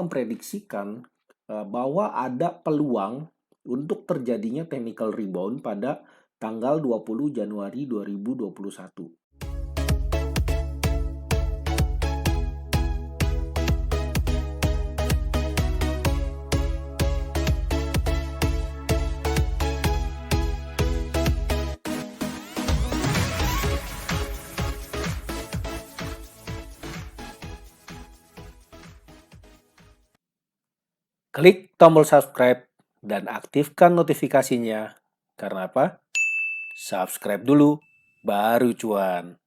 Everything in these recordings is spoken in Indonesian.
memprediksikan bahwa ada peluang untuk terjadinya technical rebound pada tanggal 20 Januari 2021. Klik tombol subscribe dan aktifkan notifikasinya. Karena apa? Subscribe dulu, baru cuan.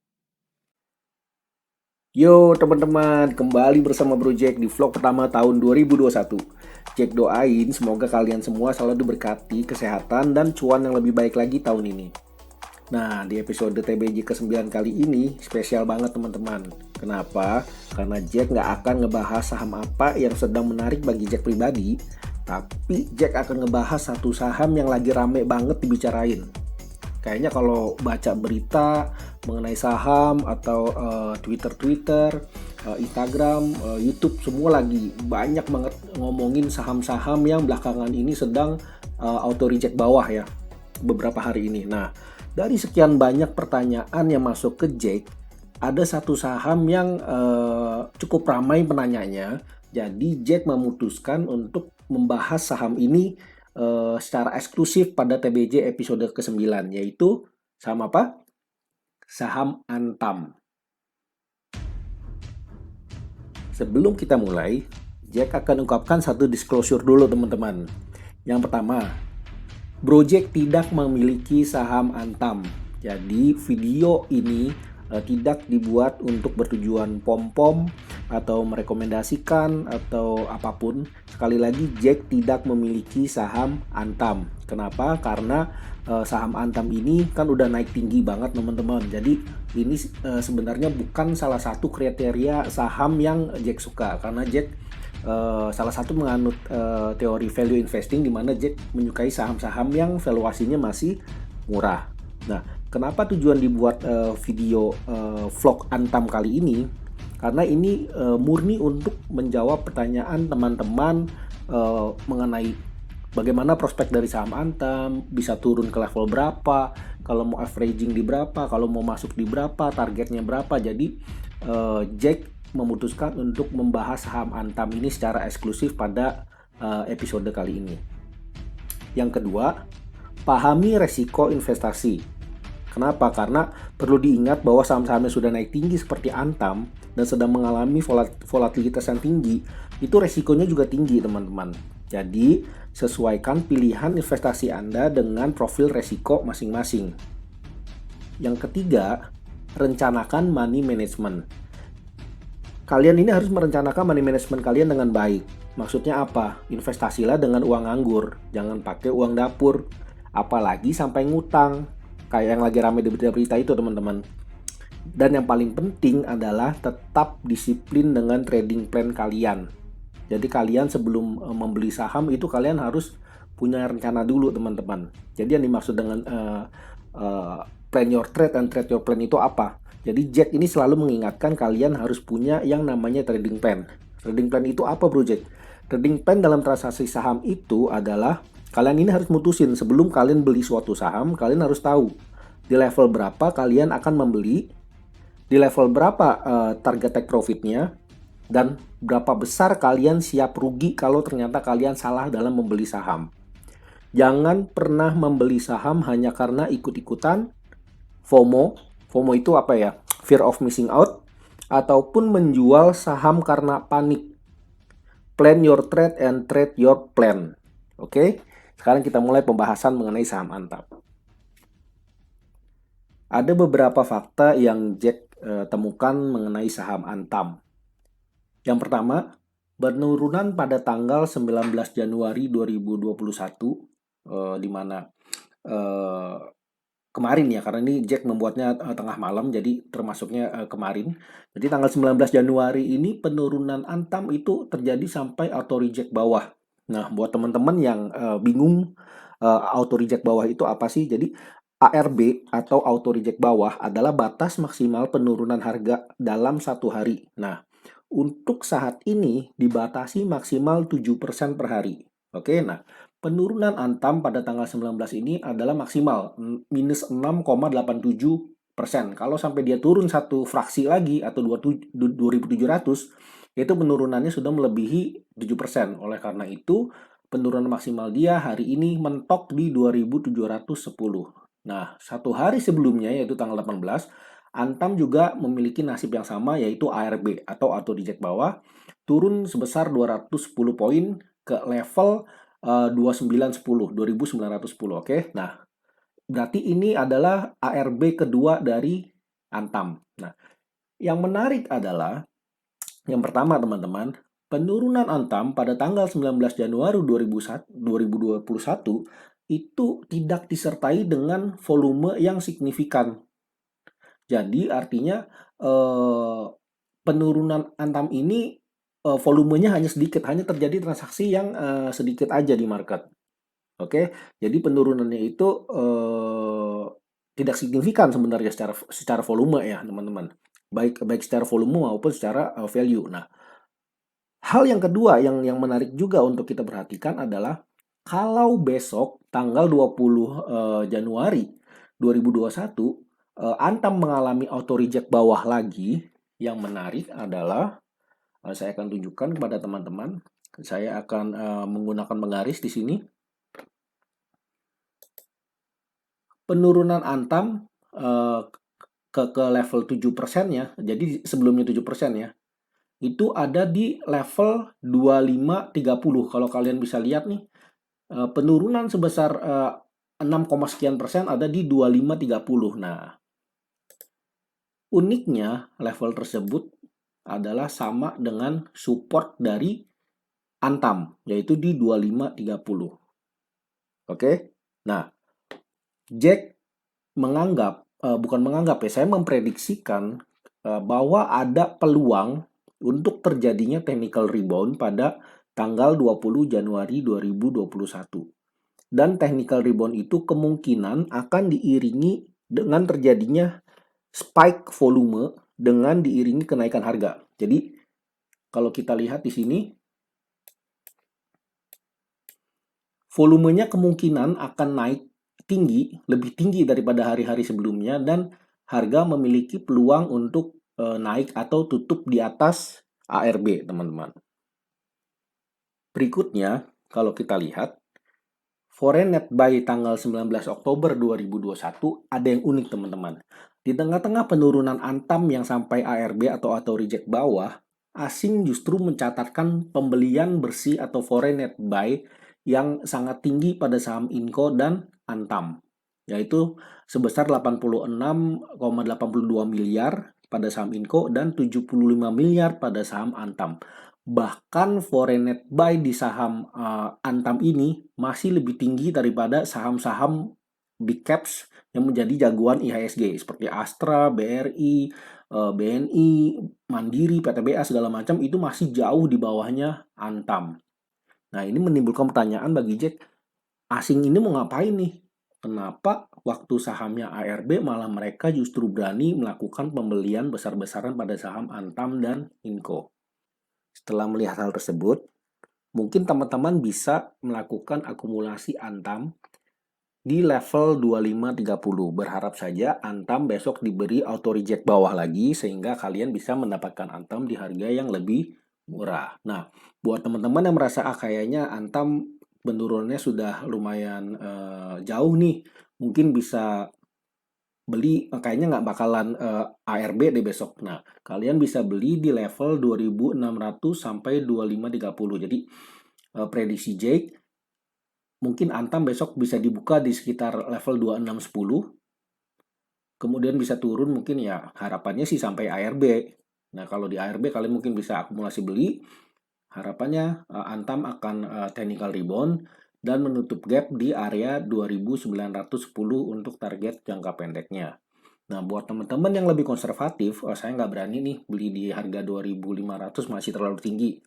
Yo teman-teman, kembali bersama Bro Jack di vlog pertama tahun 2021. Jack doain semoga kalian semua selalu diberkati kesehatan dan cuan yang lebih baik lagi tahun ini. Nah, di episode TBJ ke-9 kali ini spesial banget teman-teman. Kenapa? Karena Jack nggak akan ngebahas saham apa yang sedang menarik bagi Jack pribadi, tapi Jack akan ngebahas satu saham yang lagi rame banget dibicarain. Kayaknya kalau baca berita mengenai saham atau Twitter, Instagram, YouTube, semua lagi banyak banget ngomongin saham-saham yang belakangan ini sedang auto reject bawah ya, beberapa hari ini. Nah, dari sekian banyak pertanyaan yang masuk ke Jack, ada satu saham yang cukup ramai penanyanya. Jadi Jack memutuskan untuk membahas saham ini secara eksklusif pada TBJ episode ke-9, yaitu saham apa? Saham Antam. Sebelum kita mulai, Jack akan ungkapkan satu disclosure dulu teman-teman. Yang pertama, Bro Jack tidak memiliki saham Antam. Jadi video ini tidak dibuat untuk bertujuan pom-pom atau merekomendasikan atau apapun. Sekali lagi, Jack tidak memiliki saham Antam. Kenapa? Karena saham Antam ini kan udah naik tinggi banget teman-teman. Jadi ini sebenarnya bukan salah satu kriteria saham yang Jack suka. Karena Jack salah satu menganut teori value investing, di mana Jack menyukai saham-saham yang valuasinya masih murah. Nah, kenapa tujuan dibuat video vlog Antam kali ini? Karena ini murni untuk menjawab pertanyaan teman-teman mengenai bagaimana prospek dari saham Antam, bisa turun ke level berapa, kalau mau averaging di berapa, kalau mau masuk di berapa, targetnya berapa. Jadi Jack memutuskan untuk membahas saham Antam ini secara eksklusif pada episode kali ini. Yang kedua, pahami resiko investasi. Kenapa? Karena perlu diingat bahwa saham-saham yang sudah naik tinggi seperti Antam dan sedang mengalami volatilitas yang tinggi, itu resikonya juga tinggi teman-teman. Jadi, sesuaikan pilihan investasi Anda dengan profil resiko masing-masing. Yang ketiga, rencanakan money management. Kalian ini harus merencanakan money management kalian dengan baik. Maksudnya apa? Investasilah dengan uang nganggur, jangan pakai uang dapur, apalagi sampai ngutang, kayak yang lagi ramai di berita-berita itu teman-teman. Dan yang paling penting adalah tetap disiplin dengan trading plan kalian. Jadi kalian sebelum membeli saham itu kalian harus punya rencana dulu teman-teman. Jadi yang dimaksud dengan plan your trade and trade your plan itu apa? Jadi Jack ini selalu mengingatkan kalian harus punya yang namanya trading plan. Trading plan itu apa Bro Jack? Trading plan dalam transaksi saham itu adalah kalian ini harus mutusin sebelum kalian beli suatu saham, kalian harus tahu di level berapa kalian akan membeli, di level berapa target take profitnya, dan berapa besar kalian siap rugi kalau ternyata kalian salah dalam membeli saham. Jangan pernah membeli saham hanya karena ikut-ikutan, FOMO. FOMO itu apa ya? Fear of missing out, ataupun menjual saham karena panik. Plan your trade and trade your plan. Oke? Sekarang kita mulai pembahasan mengenai saham Antam. Ada beberapa fakta yang Jack temukan mengenai saham Antam. Yang pertama, penurunan pada tanggal 19 Januari 2021, di mana kemarin ya, karena ini Jack membuatnya tengah malam, jadi termasuknya kemarin. Jadi tanggal 19 Januari ini penurunan Antam itu terjadi sampai auto reject bawah. Nah, buat teman-teman yang bingung auto reject bawah itu apa sih? Jadi ARB atau auto reject bawah adalah batas maksimal penurunan harga dalam satu hari. Nah, untuk saat ini dibatasi maksimal 7% per hari. Oke, nah penurunan Antam pada tanggal 19 ini adalah maksimal minus 6,87%. Kalau sampai dia turun satu fraksi lagi atau 2.700, itu penurunannya sudah melebihi 7%. Oleh karena itu, penurunan maksimal dia hari ini mentok di 2.710. Nah, satu hari sebelumnya yaitu tanggal 18, Antam juga memiliki nasib yang sama yaitu ARB atau auto reject bawah turun sebesar 210 poin ke level 2910. Oke. Nah, berarti ini adalah ARB kedua dari Antam. Nah, yang menarik adalah yang pertama teman-teman, penurunan Antam pada tanggal 19 Januari 2021 itu tidak disertai dengan volume yang signifikan. Jadi artinya penurunan Antam ini volumenya hanya sedikit, hanya terjadi transaksi yang sedikit aja di market. Oke, jadi penurunannya itu tidak signifikan sebenarnya secara volume ya teman-teman. Baik secara volume maupun secara value. Nah, hal yang kedua yang menarik juga untuk kita perhatikan adalah kalau besok tanggal 20 Januari 2021 Antam mengalami auto reject bawah lagi, yang menarik adalah saya akan tunjukkan kepada teman-teman. Saya akan menggunakan penggaris di sini. Penurunan Antam ke level 7% ya. Jadi sebelumnya 7% ya. Itu ada di level 2530. Kalau kalian bisa lihat nih, penurunan sebesar 6, sekian persen ada di 2530. Nah, uniknya level tersebut adalah sama dengan support dari Antam, yaitu di 2530. Oke? Nah, Jack bukan menganggap ya, saya memprediksikan bahwa ada peluang untuk terjadinya technical rebound pada tanggal 20 Januari 2021. Dan technical rebound itu kemungkinan akan diiringi dengan terjadinya spike volume dengan diiringi kenaikan harga. Jadi kalau kita lihat di sini, volumenya kemungkinan akan naik tinggi, lebih tinggi daripada hari-hari sebelumnya, dan harga memiliki peluang untuk naik atau tutup di atas ARB, teman-teman. Berikutnya, kalau kita lihat, foreign net buy tanggal 19 Oktober 2021 ada yang unik, teman-teman. Di tengah-tengah penurunan Antam yang sampai ARB atau auto reject bawah, asing justru mencatatkan pembelian bersih atau foreign net buy yang sangat tinggi pada saham Inco dan Antam, yaitu sebesar 86,82 miliar pada saham Inco dan 75 miliar pada saham Antam. Bahkan foreign net buy di saham Antam ini masih lebih tinggi daripada saham-saham big caps yang menjadi jagoan IHSG seperti Astra, BRI, BNI, Mandiri, PTBA segala macam itu masih jauh di bawahnya Antam. Nah, ini menimbulkan pertanyaan bagi Jack, asing ini mau ngapain nih? Kenapa waktu sahamnya ARB malah mereka justru berani melakukan pembelian besar-besaran pada saham Antam dan Inco? Setelah melihat hal tersebut, mungkin teman-teman bisa melakukan akumulasi Antam di level 2530. Berharap saja Antam besok diberi auto reject bawah lagi sehingga kalian bisa mendapatkan Antam di harga yang lebih murah. Nah, buat teman-teman yang merasa kayaknya Antam penurunannya sudah lumayan jauh nih, mungkin bisa beli, kayaknya nggak bakalan ARB deh besok. Nah, kalian bisa beli di level 2600 sampai 2530. Jadi prediksi Jake, mungkin Antam besok bisa dibuka di sekitar level 2610. Kemudian bisa turun mungkin ya harapannya sih sampai ARB. Nah, kalau di ARB kalian mungkin bisa akumulasi beli. Harapannya Antam akan technical rebound dan menutup gap di area 2910 untuk target jangka pendeknya. Nah, buat teman-teman yang lebih konservatif, saya nggak berani nih beli di harga 2500, masih terlalu tinggi.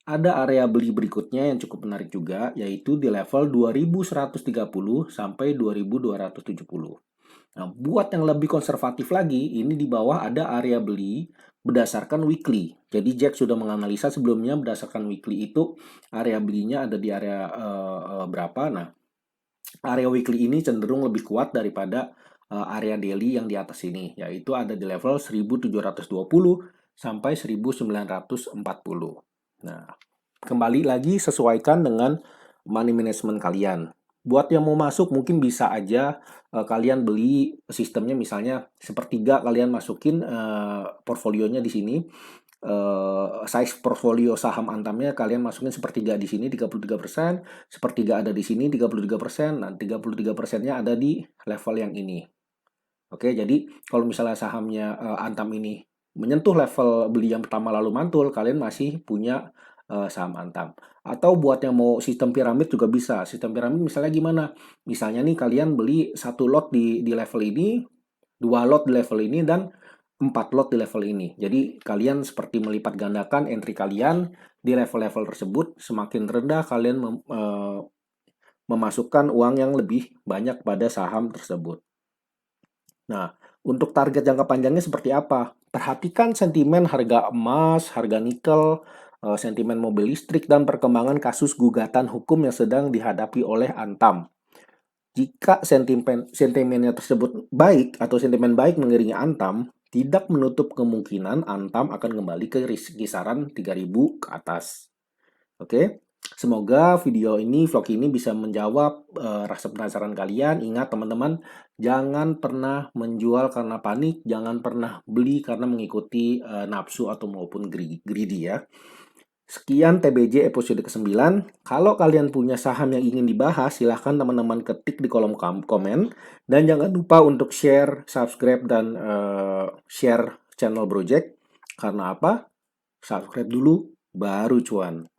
Ada area beli berikutnya yang cukup menarik juga, yaitu di level 2130 sampai 2270. Nah, buat yang lebih konservatif lagi, ini di bawah ada area beli berdasarkan weekly. Jadi Jack sudah menganalisa sebelumnya berdasarkan weekly itu area belinya ada di area berapa. Nah, area weekly ini cenderung lebih kuat daripada area daily yang di atas ini, yaitu ada di level 1720 sampai 1940. Nah, kembali lagi sesuaikan dengan money management kalian. Buat yang mau masuk mungkin bisa aja kalian beli sistemnya misalnya sepertiga kalian masukin portfolionya di sini. Size portfolio saham Antamnya kalian masukin sepertiga di sini 33%, sepertiga ada di sini 33%, dan 33%-nya ada di level yang ini. Oke, jadi kalau misalnya sahamnya Antam ini menyentuh level beli yang pertama lalu mantul, kalian masih punya saham Antam. Atau buat yang mau sistem piramid juga bisa. Sistem piramid misalnya gimana? Misalnya nih kalian beli satu lot di level ini, dua lot di level ini, dan 4 lot di level ini. Jadi kalian seperti melipat gandakan entry kalian di level-level tersebut. Semakin rendah kalian memasukkan uang yang lebih banyak pada saham tersebut. Nah, untuk target jangka panjangnya seperti apa? Perhatikan sentimen harga emas, harga nikel, sentimen mobil listrik, dan perkembangan kasus gugatan hukum yang sedang dihadapi oleh Antam. Jika sentimennya tersebut baik atau sentimen baik mengiringi Antam, tidak menutup kemungkinan Antam akan kembali ke kisaran 3.000 ke atas. Oke, semoga vlog ini bisa menjawab rasa penasaran kalian. Ingat teman-teman, jangan pernah menjual karena panik, jangan pernah beli karena mengikuti nafsu atau maupun greedy ya. Sekian TBJ episode ke-9. Kalau kalian punya saham yang ingin dibahas, silahkan teman-teman ketik di kolom komen. Dan jangan lupa untuk share, subscribe, dan share channel Project. Karena apa? Subscribe dulu, baru cuan.